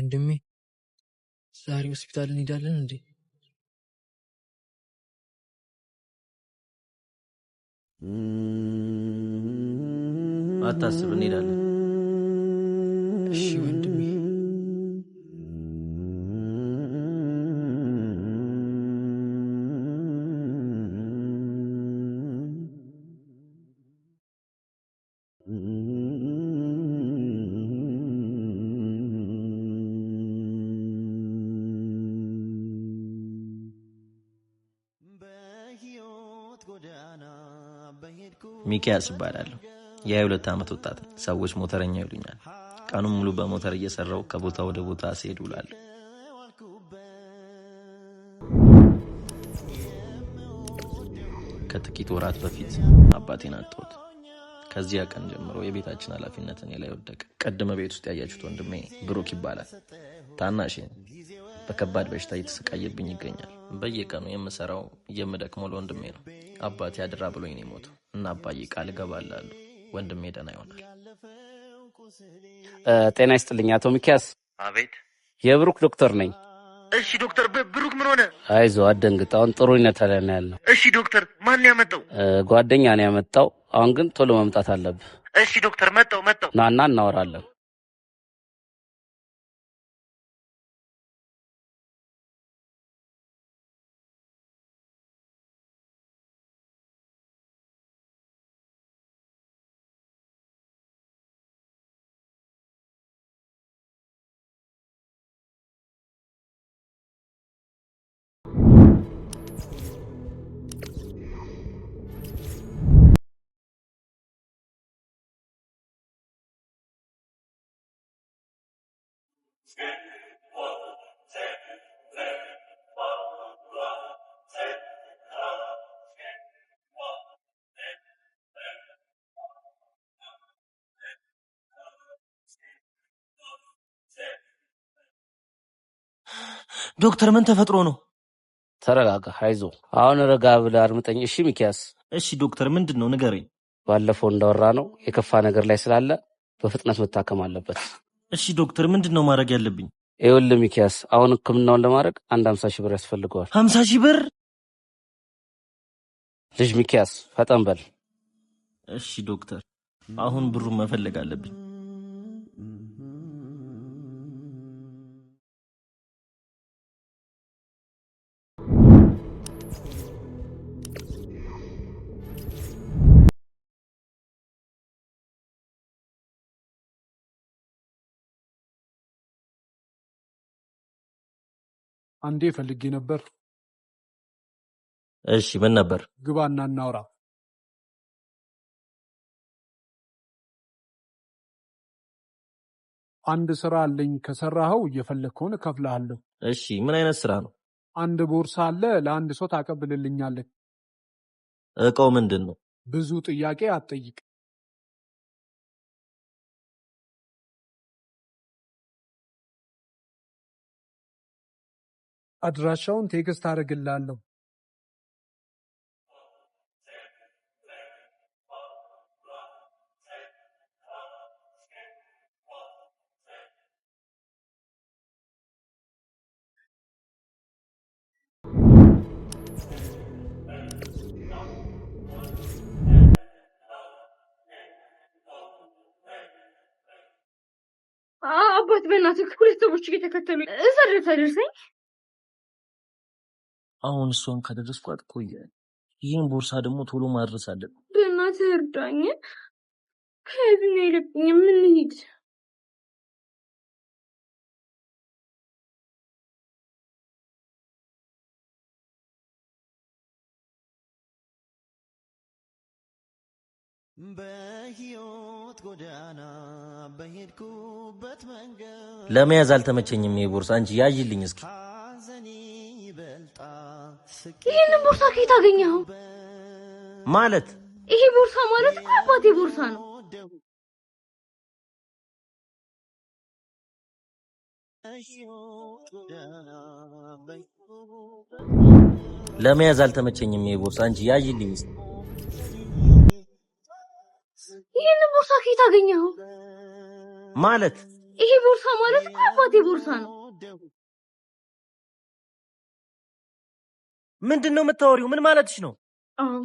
ወንድሜ ዛሬ ሆስፒታል እንሄዳለን እንዴ? አታስብ፣ እንሄዳለን። እሺ ወንድሜ። ሚኪያስ እባላለሁ። የ22 ዓመት ወጣት ነኝ። ሰዎች ሞተረኛ ይሉኛል። ቀኑን ሙሉ በሞተር እየሰራው ከቦታ ወደ ቦታ ሲሄድ ውላለሁ። ከጥቂት ወራት በፊት አባቴን አጣሁት። ከዚያ ቀን ጀምሮ የቤታችን ኃላፊነት እኔ ላይ ወደቀ። ቀድመ ቤት ውስጥ ያያችሁት ወንድሜ ብሩክ ይባላል። ታናሼ በከባድ በሽታ እየተሰቃየብኝ ይገኛል። በየቀኑ የምሰራው የምደክመው ለወንድሜ ነው። አባቴ አድራ ብሎኝ ነው የሞተው እና አባዬ ቃል እገባላለሁ ወንድሜ ደህና ይሆናል። ጤና ይስጥልኝ አቶ ሚኪያስ። አቤት። የብሩክ ዶክተር ነኝ። እሺ ዶክተር፣ ብሩክ ምን ሆነ? አይዞህ አትደንግጥ፣ አሁን ጥሩ ሁኔታ ላይ ነው ያለው። እሺ ዶክተር፣ ማን ያመጣው? ጓደኛ ነው ያመጣው። አሁን ግን ቶሎ መምጣት አለብህ። እሺ ዶክተር፣ መጣው። ናና እናወራለን። ዶክተር ምን ተፈጥሮ ነው? ተረጋጋ፣ አይዞህ። አሁን ረጋ ብለህ አድምጠኝ እሺ ሚኪያስ። እሺ ዶክተር፣ ምንድን ነው ንገረኝ። ባለፈው እንዳወራ ነው የከፋ ነገር ላይ ስላለ በፍጥነት መታከም አለበት። እሺ ዶክተር፣ ምንድን ነው ማድረግ ያለብኝ? ይኸውልህ ሚኪያስ፣ አሁን ሕክምናውን ለማድረግ 50 ሺህ ብር ያስፈልገዋል። 50 ሺህ ብር? ልጅ ሚኪያስ ፈጠን በል። እሺ ዶክተር፣ አሁን ብሩን መፈለግ አለብኝ። አንዴ ፈልጌ ነበር። እሺ ምን ነበር? ግባና እናውራ። አንድ ስራ አለኝ፣ ከሰራኸው እየፈለግከውን እከፍልሃለሁ። እሺ ምን አይነት ስራ ነው? አንድ ቦርሳ አለ፣ ለአንድ ሰው ታቀብልልኛለህ። እቃው ምንድን ነው? ብዙ ጥያቄ አትጠይቅ። አድራሻውን ቴክስት አደርግልሃለሁ። አባት በእናትህ ሁለት ሰዎች እየተከተሉ እዛ ድረስ አደርሰኝ። አሁን እሷን ካደረስኳት ቆየ። ይህን ቦርሳ ደግሞ ቶሎ ማድረስ አለብን። በእናትህ እርዳኝ። ከዚህ ነው የለብኝ። ምን ሂድ ለመያዝ አልተመቸኝም ይሄ ቦርሳ። አንቺ ያዥልኝ እስኪ። ይሄንን ቦርሳ ከየት አገኘኸው? ማለት ይሄ ቦርሳ ማለት እኮ አባቴ ቦርሳ ነው። ለመያዝ አልተመቸኝም ይሄ ቦርሳ። አንቺ ያዥልኝ እስኪ። ይሄንን ቦርሳ ከየት አገኘኸው? ማለት ይሄ ቦርሳ ማለት እኮ አባቴ ቦርሳ ነው። ምንድነው የምታወሪው? ምን ማለትሽ ነው?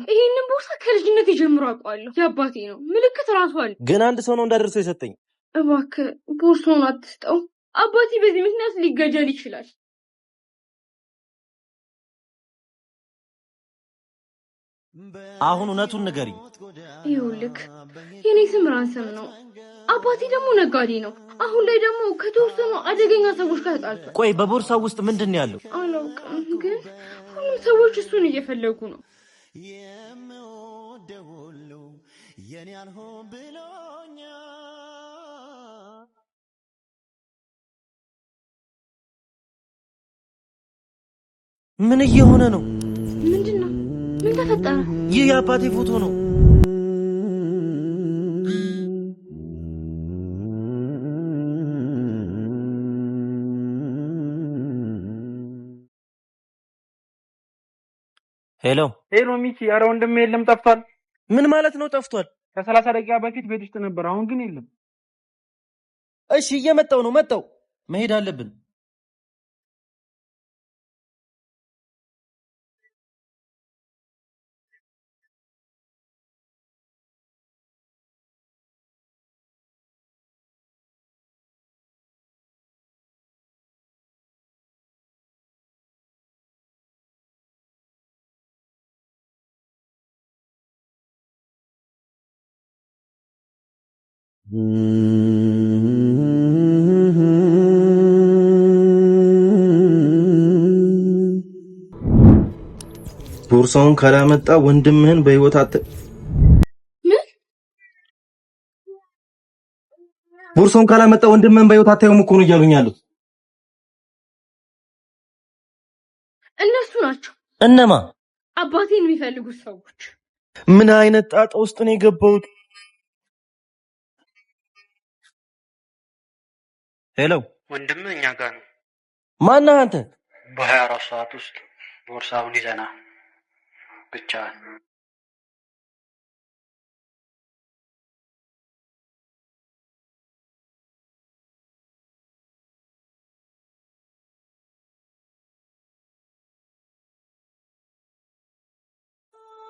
ይሄንን ቦርሳ ከልጅነት ጀምሮ አውቀዋለሁ። የአባቴ ነው። ምልክት ራሱ አለ። ግን አንድ ሰው ነው እንዳደረሰው የሰጠኝ። እባክህ ቦርሳውን አትስጠው። አባቴ በዚህ ምክንያት ሊገደል ይችላል። አሁን እውነቱን ንገሪኝ። ይኸውልህ የኔ ስም ራንሰም ነው። አባቴ ደግሞ ነጋዴ ነው። አሁን ላይ ደግሞ ከተወሰኑ አደገኛ ሰዎች ጋር ተጣልቷል። ቆይ በቦርሳው ውስጥ ምንድን ነው ያለው? አላውቅም፣ ግን ሁሉም ሰዎች እሱን እየፈለጉ ነው። ምን እየሆነ ነው? ምንድነው? ምን ተፈጠረ? ይህ የአባቴ ፎቶ ነው። ሄሎ ሚኪ፣ ኧረ ወንድሜ የለም፣ ጠፍቷል። ምን ማለት ነው ጠፍቷል? ከ30 ደቂቃ በፊት ቤት ውስጥ ነበር፣ አሁን ግን የለም። እሺ እየመጣው ነው። መጣው። መሄድ አለብን። ቦርሳውን ካላመጣ ወንድምህን በህይወት ቦርሳውን ካላመጣ ወንድምህን በህይወት አታየውም እኮ ነው እያሉኝ ያሉት። እነሱ ናቸው። እነማ? አባቴን የሚፈልጉት ሰዎች። ምን አይነት ጣጣ ውስጥ ነው የገባሁት? ሄሎ ወንድም እኛ ጋር ነው። ማነህ አንተ? በ24 ሰዓት ውስጥ ቦርሳውን ይዘና ብቻ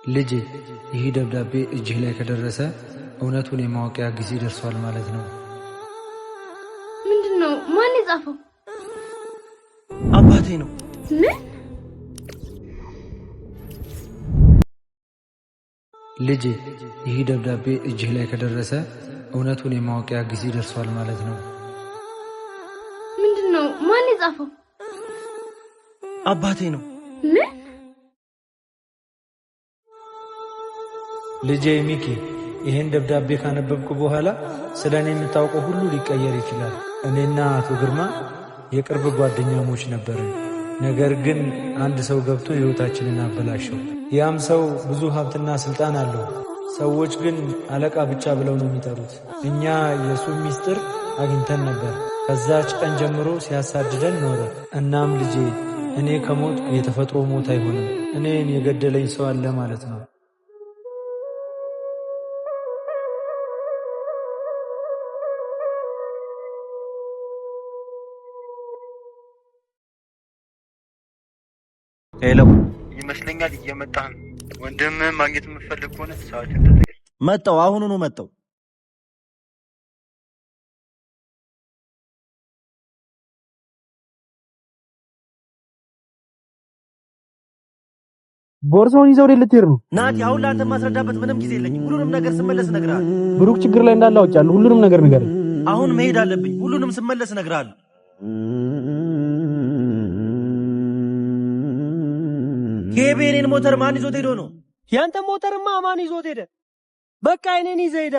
ልጄ፣ ይህ ደብዳቤ እጅህ ላይ ከደረሰ እውነቱን የማወቂያ ጊዜ ደርሷል ማለት ነው። ምንድነው? ማን የጻፈው? አባቴ ነው። ምን? ልጄ፣ ይህ ደብዳቤ እጅህ ላይ ከደረሰ እውነቱን የማወቂያ ጊዜ ደርሷል ማለት ነው። ምንድነው? ማን የጻፈው? አባቴ ነው። ምን? ልጄ ሚኪ፣ ይህን ደብዳቤ ካነበብኩ በኋላ ስለ እኔ የምታውቀው ሁሉ ሊቀየር ይችላል። እኔና አቶ ግርማ የቅርብ ጓደኛሞች ነበርን። ነገር ግን አንድ ሰው ገብቶ ሕይወታችንን አበላሸው። ያም ሰው ብዙ ሀብትና ስልጣን አለው። ሰዎች ግን አለቃ ብቻ ብለው ነው የሚጠሩት። እኛ የሱ ሚስጥር አግኝተን ነበር። ከዛች ቀን ጀምሮ ሲያሳድደን ኖረ። እናም ልጄ፣ እኔ ከሞት የተፈጥሮ ሞት አይሆንም። እኔን የገደለኝ ሰው አለ ማለት ነው። ሄሎ ይመስለኛል እየመጣህ ነው። ወንድምህን ማግኘት የምትፈልግ ከሆነ ሰዓት ተጠቅም። መጣው። አሁኑኑ መጣው። ቦርሳውን ይዘው ወደ ልትሄድ ነው? ናቲ፣ አሁን ለአንተ ማስረዳበት ምንም ጊዜ የለኝም። ሁሉንም ነገር ስመለስ እነግርሃለሁ። ብሩክ ችግር ላይ እንዳለ አውቃለሁ። ሁሉንም ነገር ንገረኝ። አሁን መሄድ አለብኝ። ሁሉንም ስመለስ እነግርሃለሁ። የቤኔን ሞተር ማን ይዞት ሄዶ ነው? ያንተ ሞተርማ ማን ይዞት ሄደ? በቃ እኔን ይዘህ ሄዳ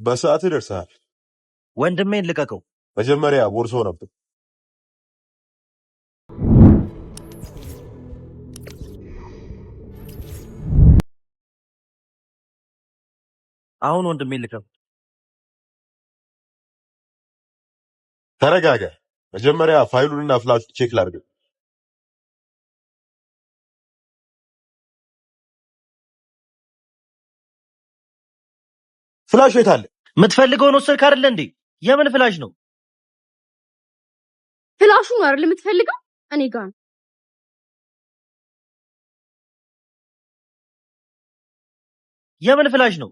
በሰዓት ደርሰሃል። ወንድሜን ልቀቀው። መጀመሪያ ቦርሶ ነበር። አሁን ወንድሜን ልቀቀው። ተረጋጋ። መጀመሪያ ፋይሉንና ፍላሹን ቼክ ላድርግ። ፍላሹ የት አለ? የምትፈልገውን ወሰድክ አይደል እንዴ? የምን ፍላሽ ነው? ፍላሹ ነው አይደል የምትፈልገው? እኔ ጋር ነው። የምን ፍላሽ ነው?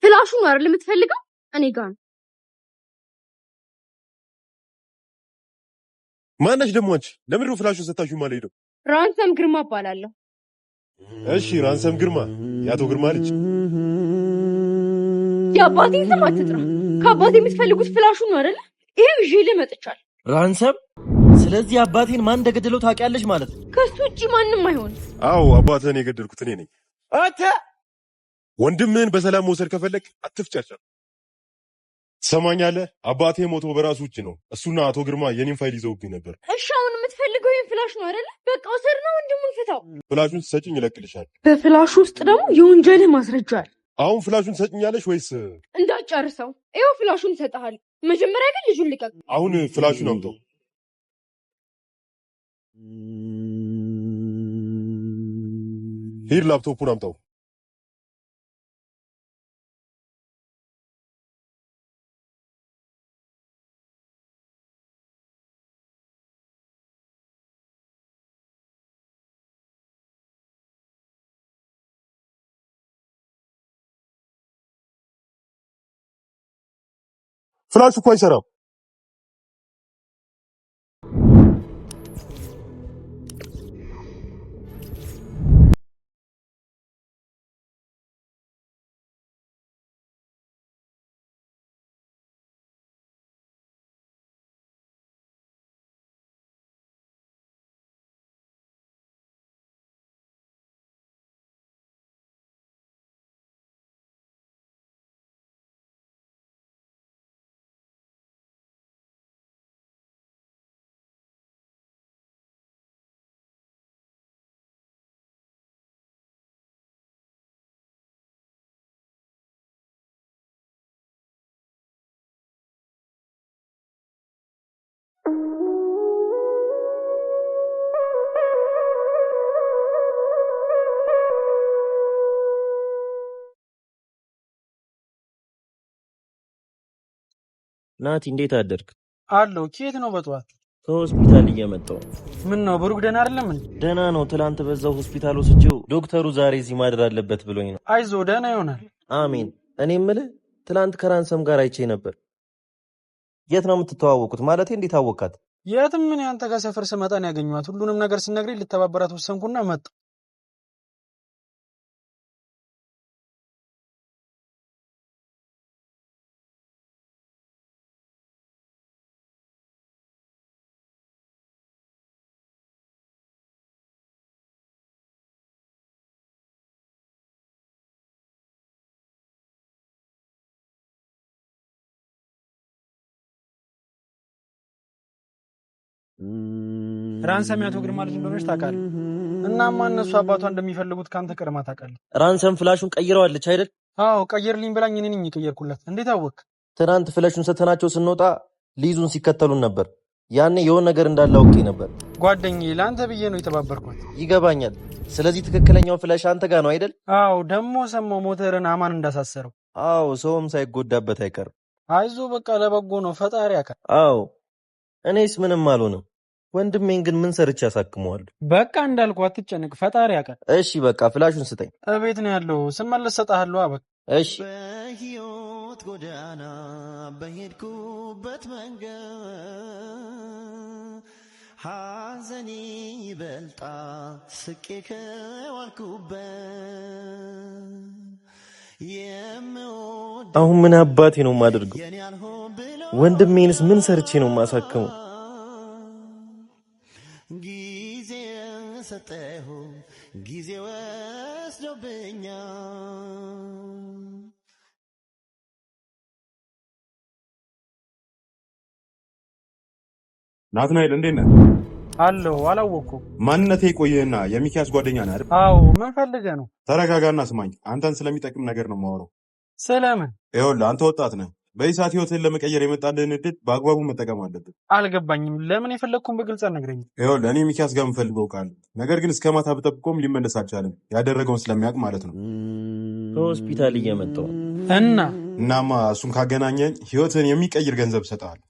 ፍላሹ ነው አይደል የምትፈልገው? እኔ ጋር ነው። ማነሽ ደግሞ አንቺ? ለምንድን ነው ፍላሹን ሰጣችሁ ማለት ነው? ራንሰም ግርማ እባላለሁ። እሺ ራንሰም ግርማ፣ የአቶ ግርማ ልጅ። የአባቴን ስም አትጥራ። ከአባቴ የምትፈልጉት ፍላሹ ነው አይደል? ይሄው ይዤ መጥቻለሁ። ራንሰም፣ ስለዚህ አባቴን ማን እንደገደለው ታውቂያለሽ ማለት ነው? ከሱ ውጪ ማንም አይሆን። አዎ አባትህን የገደልኩት እኔ ነኝ። አንተ ወንድምህን በሰላም መውሰድ ከፈለክ አትፍጨርጨር። ትሰማኛለህ? አባቴ ሞቶ በራሱ እጅ ነው። እሱና አቶ ግርማ የኔን ፋይል ይዘውብኝ ነበር። እሺ አሁን የምትፈልገው ይሄን ፍላሽ ነው አይደል? በቃ ወሰድና ወንድሙን ፍታው። ፍላሹን ትሰጭኝ ይለቅልሻል። በፍላሹ ውስጥ ደግሞ የወንጀልህ ማስረጃ አለ። አሁን ፍላሹን ትሰጭኛለሽ ወይስ? እንዳጨርሰው ይኸው ፍላሹን እሰጥሃለሁ። መጀመሪያ ግን ልጁን ልቀቅ። አሁን ፍላሹን አምጣው። ሂድ ላፕቶፑን አምጣው። ፍላሹ እኮ አይሰራም። ናቲ እንዴት አደርክ? አለው። ከየት ነው በጠዋት? ከሆስፒታል እየመጣሁ። ምን ነው ብሩክ ደህና አይደለም እንዴ? ደህና ነው። ትላንት በዛው ሆስፒታል ወስጄው ዶክተሩ ዛሬ እዚህ ማደር አለበት ብሎኝ ነው። አይዞ ደህና ይሆናል። አሜን። እኔ የምልህ ትላንት ከራንሰም ጋር አይቼ ነበር። የት ነው የምትተዋወቁት? ማለቴ እንዴት አወቃት? የትም ምን አንተ ጋር ሰፈር ስመጣ ነው ያገኘኋት። ሁሉንም ነገር ስነግረኝ ልተባበራት ወሰንኩና መጣሁ። ራንሰም ያቶ ግርማ ልጅ እንደሆነች ታውቃለህ። እናማ እነሱ አባቷ እንደሚፈልጉት ካንተ ቀድማ ታውቃለህ። ራንሰም ፍላሹን ቀይረዋለች አይደል? አዎ ቀይርልኝ ብላኝ እኔ ነኝ የቀየርኩላት። እንዴት አወቅ? ትናንት ፍላሹን ሰተናቸው ስንወጣ ሊይዙን ሲከተሉን ነበር። ያኔ የሆነ ነገር እንዳለ አውቄ ነበር። ጓደኛዬ ለአንተ ብዬ ነው የተባበርኳት። ይገባኛል። ስለዚህ ትክክለኛው ፍላሽ አንተ ጋር ነው አይደል? አዎ ደግሞ ሰማው ሞተርን አማን እንዳሳሰረው። አዎ ሰውም ሳይጎዳበት አይቀርም። አይዞ በቃ ለበጎ ነው፣ ፈጣሪ ያውቃል። አዎ እኔስ ምንም አልሆንም። ወንድሜን ግን ምን ሰርቼ ያሳክመዋለሁ? በቃ እንዳልኩ አትጨነቅ፣ ፈጣሪ ያውቃል። እሺ በቃ ፍላሹን ስጠኝ። እቤት ነው ያለው፣ ስመለስ ሰጣለሁ። አበቃ እሺ። በሕይወት ጎዳና በሄድኩበት መንገድ ሐዘኔ ይበልጣ ስቄ ከዋልኩበት። አሁን ምን አባቴ ነው የማደርገው? ወንድሜንስ ምን ሰርቼ ነው የማሳክመው? ጊዜ ሰጠሁ ጊዜ ወስዶብኛል። ናትናኤል እንዴት ነህ? አለሁ። አላወኩም። ማንነቴ ቆየህና የሚኪያስ ጓደኛ ነህ አይደል? አዎ። ምን ፈልገህ ነው? ተረጋጋና ስማኝ። አንተን ስለሚጠቅም ነገር ነው የማወራው። ስለምን? ይኸውልህ አንተ ወጣት ነህ። በዚህ ሰዓት ህይወትህን ለመቀየር የመጣልህን እድል በአግባቡ መጠቀም አለብን። አልገባኝም። ለምን የፈለግኩን በግልጽ አልነግረኝም? ይኸውልህ እኔ ሚኪያስ ጋር የምፈልገው ቃል ነገር ግን እስከ ማታ ብጠብቆም ሊመለስ አልቻለም። ያደረገውን ስለሚያውቅ ማለት ነው። ከሆስፒታል እየመጣሁ እናማ እሱን ካገናኘኝ ህይወትህን የሚቀይር ገንዘብ እሰጥሃለሁ።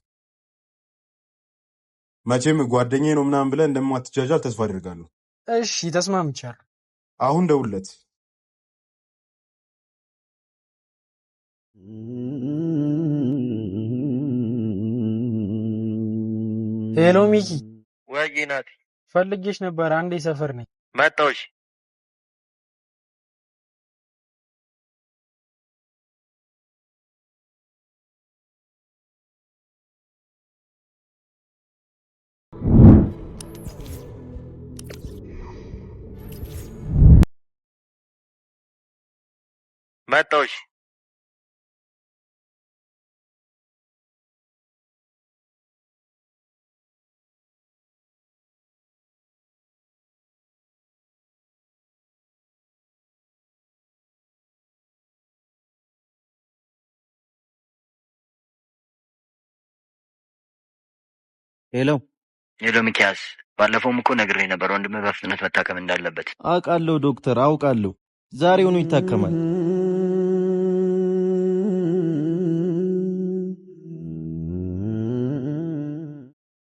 መቼም ጓደኛዬ ነው ምናምን ብለህ እንደማትጃጃል ተስፋ አድርጋለሁ። እሺ ተስማምቻለሁ። አሁን ደውልለት። ሄሎ ሚኪ። ወይ ናቲ፣ ፈልጌሽ ነበር። አንዴ ሰፈር ነኝ። መጣሁሽ። መጣሁሽ። ሄሎ ሄሎ ሚኪያስ፣ ባለፈውም እኮ ነግሬህ ነበር ወንድምህ በፍጥነት መታከም እንዳለበት። አውቃለሁ ዶክተር፣ አውቃለሁ። ዛሬውኑ ይታከማል።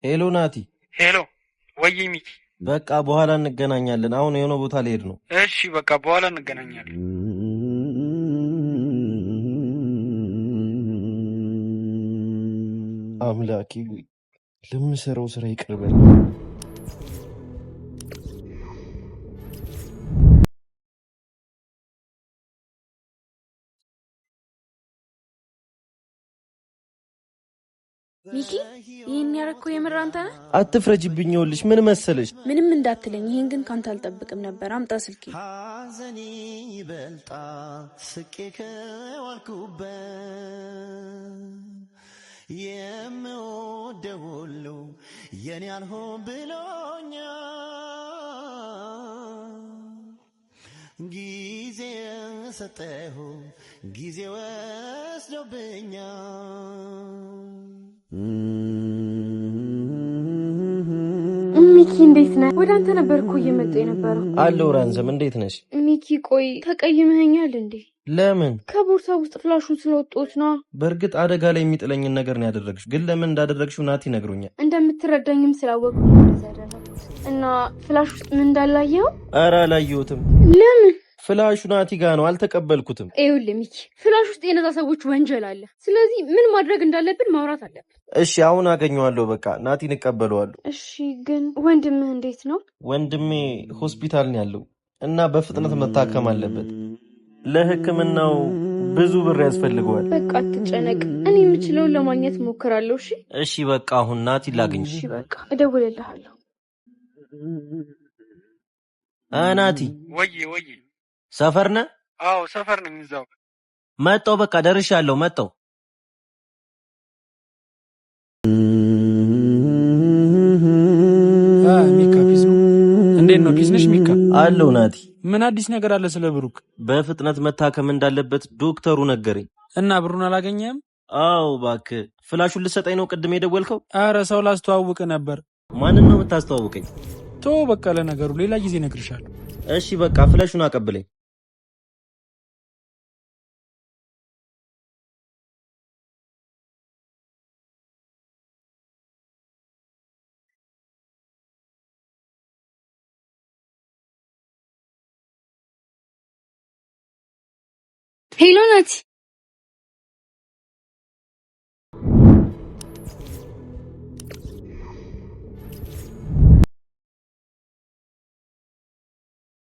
ሄሎ ናቲ። ሄሎ ወይ ሚኪ። በቃ በኋላ እንገናኛለን። አሁን የሆነ ቦታ ልሄድ ነው። እሺ በቃ በኋላ እንገናኛለን። አምላኬ ለምሰራው ስራ ይቅርበል። ሚኪ ይሄን ያረከው የምር አንተ ነህ? አትፍረጅብኝ። ይኸውልሽ ምን መሰለሽ፣ ምንም እንዳትለኝ። ይሄን ግን ካንተ አልጠብቅም ነበር። አምጣ ስልኬ። ሐዘኔ ይበልጣ ስቄ ከዋልኩበት የምወደው ሁሉ የኔ አልሆን ብሎኛል። ጊዜ ሰጠሁ ጊዜ ወስዶብኛል። ሚኪ እንዴት ነህ? ወደ አንተ ነበር እኮ እየመጣ የነበረው። አለው ራንዘም፣ እንዴት ነሽ? ሚኪ ቆይ ተቀይመኸኛል እንዴ? ለምን? ከቦርሳ ውስጥ ፍላሹን ስለወጣሁት ነው። በእርግጥ አደጋ ላይ የሚጥለኝን ነገር ነው ያደረግሽው፣ ግን ለምን እንዳደረግሽው ናቲ ነግሮኛል። እንደምትረዳኝም ስላወቅኩ እንደዛ ያደረኩት። እና ፍላሽ ውስጥ ምን እንዳላየው? ኧረ አላየሁትም። ለምን? ፍላሹ ናቲ ጋ ነው፣ አልተቀበልኩትም። ይኸውልህ ሚኪ፣ ፍላሽ ውስጥ የነዛ ሰዎች ወንጀል አለ። ስለዚህ ምን ማድረግ እንዳለብን ማውራት አለብን። እሺ አሁን አገኘዋለሁ። በቃ ናቲን እቀበለዋለሁ። እሺ ግን ወንድምህ እንዴት ነው? ወንድሜ ሆስፒታል ነው ያለው እና በፍጥነት መታከም አለበት። ለሕክምናው ብዙ ብር ያስፈልገዋል። በቃ አትጨነቅ፣ እኔ የምችለውን ለማግኘት ሞክራለሁ። እሺ እሺ በቃ አሁን ናቲ ላግኝ። እሺ በቃ እደውልልሃለሁ። ናቲ ወይ ሰፈር ነህ? አዎ ሰፈር ነኝ። እዛው መጣሁ። በቃ ደርሻለሁ። መጣሁ። ሚካ ፒስ ነው። እንዴት ነው? ፒስ ነሽ ሚካ? አለው ናቲ። ምን አዲስ ነገር አለ ስለ ብሩክ? በፍጥነት መታከም እንዳለበት ዶክተሩ ነገረኝ። እና ብሩን አላገኘህም? አዎ እባክህ። ፍላሹን ልሰጠኝ ነው ቅድም የደወልከው? አረ ሰው ላስተዋውቅ ነበር። ማንን ነው የምታስተዋውቀኝ? ቶ በቃ ለነገሩ ሌላ ጊዜ እነግርሻለሁ። እሺ በቃ ፍላሹን አቀብለኝ። ሄሎ ናቲ።